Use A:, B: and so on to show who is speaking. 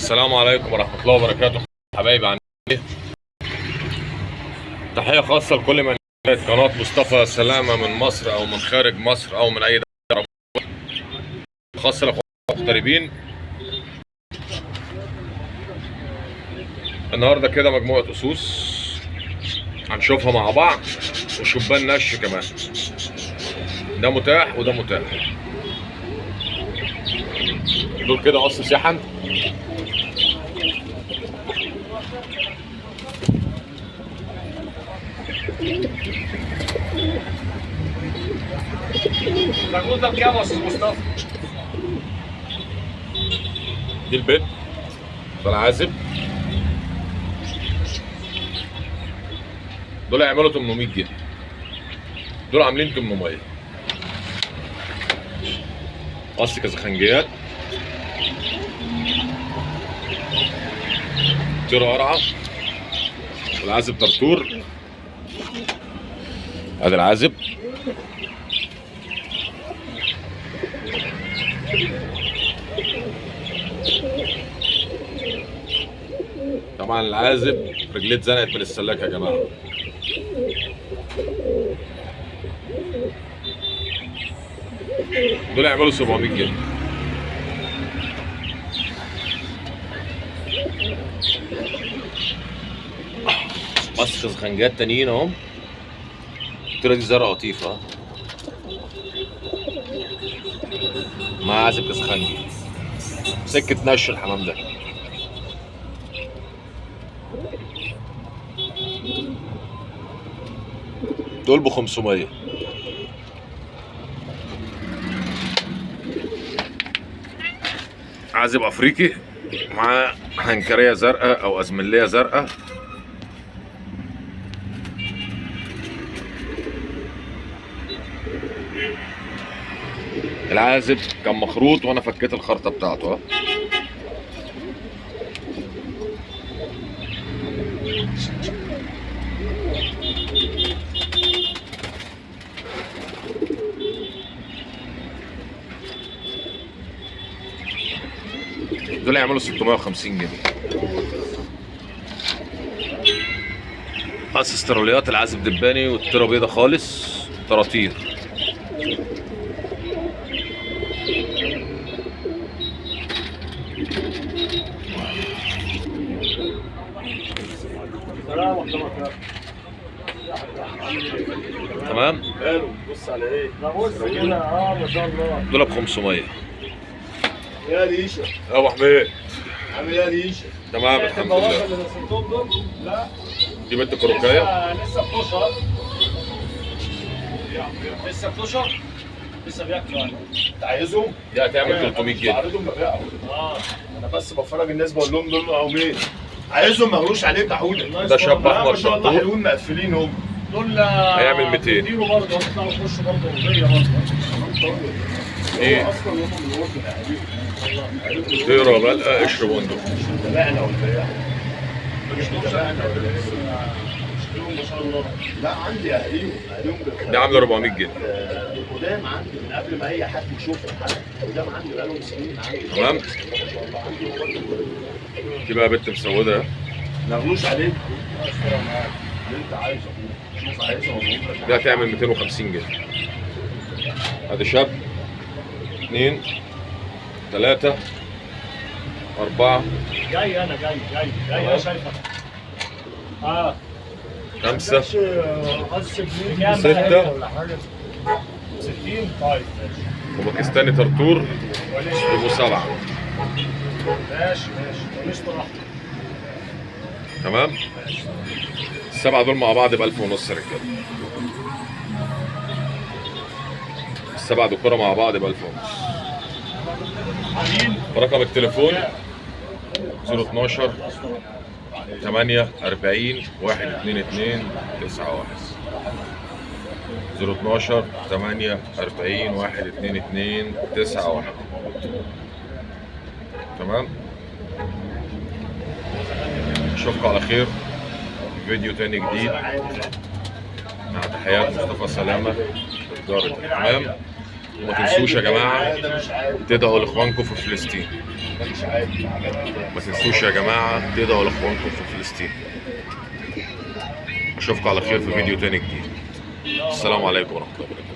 A: السلام عليكم ورحمة الله وبركاته. حبايبي عن ايه؟ تحية خاصة لكل من قناة مصطفى سلامة من مصر أو من خارج مصر أو من أي دولة، خاصة لأخواننا المغتربين. النهاردة كده مجموعة أسوس هنشوفها مع بعض، وشبان نش كمان. ده متاح وده متاح. دول كده قص سحن.
B: المجنون ده بكام يا استاذ مصطفى؟
A: دي البيت ده العازب. دول هيعملوا 800 جنيه. دول عاملين 800. قص كزخنجيات، طير قرعه، والعازب طرطور. ادي العازب. طبعا العازب رجليه اتزنقت من السلاكه يا جماعه. دول يعملوا 700 جنيه. مسخ خنجات تانيين اهم. الطيره دي زرقاء قطيفه مع عازب كسخنجي. سكه نش الحمام ده. دول ب 500. عازب افريقي مع هنكريه زرقاء او ازمليه زرقاء. العازب كان مخروط وانا فكيت الخرطه بتاعته اهو. دول يعملوا 650 جنيه. قص استروليات العازب دباني والطيره بيضه خالص. طراطير. تمام.
B: بص على ايه؟ بص كده ما شاء الله.
A: دول ب 500.
B: يا ريشه
A: يا ابو حميد
B: عامل ايه يا ريشه؟
A: تمام الحمد لله.
B: اللي رسمتهم دول؟ لا
A: دي بنت كروكايه.
B: لسه بتشهر. لسه بتشهر؟ لسه بياكلوا يعني. انت عايزهم؟
A: دي هتعمل 300 جنيه.
B: بعرضهم ببيعهم. انا بس بفرج الناس بقول لهم دول قومين. عايزهم ما هوش عليك يا حوده.
A: ده شاب احمر
B: ما شاء الله
A: شطور.
B: حلوين مقفلين هم. دول
A: هيعمل 200.
B: بيديروا برضه هيطلعوا يخشوا برضه وهي برضه.
A: ايه؟
B: اصلا هم من الاردن اهاليهم.
A: طيره بلقه قشر بندق.
B: تبعنا والبياع. مش تبعنا ما شاء الله. لا عندي اهاليهم
A: دي عامله 400 جنيه.
B: قدام عندي من قبل ما اي حد يشوفهم حتى قدام عندي بقالهم سنين عندي.
A: تمام.
B: ما شاء الله عندي.
A: دي بقى بنت مسوده.
B: ما غلوش عليك. اللي انت عايزه شوف عايزه ولا
A: دي هتعمل 250 جنيه. ادي شاب 2 3 4
B: جاي انا جاي انا شايفك.
A: 5
B: 6 60 طيب ماشي.
A: وباكستاني طرطور يبقوا 7.
B: ماشي مش براحتك.
A: تمام. السبعه دول مع بعض ب 1000 ونص يا رجاله. السبعه دكوره مع بعض ب 1000 ونص. رقم التليفون 012 8 40 122 91. 012 8 40 122 91. تمام. اشوفكم على خير في فيديو تاني جديد مع تحيات مصطفى سلامة تجارة الحمام. وما تنسوش يا جماعه
B: ده مش عادي،
A: تدعوا لاخوانكم في فلسطين.
B: ده مش عادي.
A: ما تنسوش يا جماعه تدعوا لاخوانكم في فلسطين. اشوفكم على خير في فيديو تاني جديد. السلام عليكم ورحمه الله وبركاته.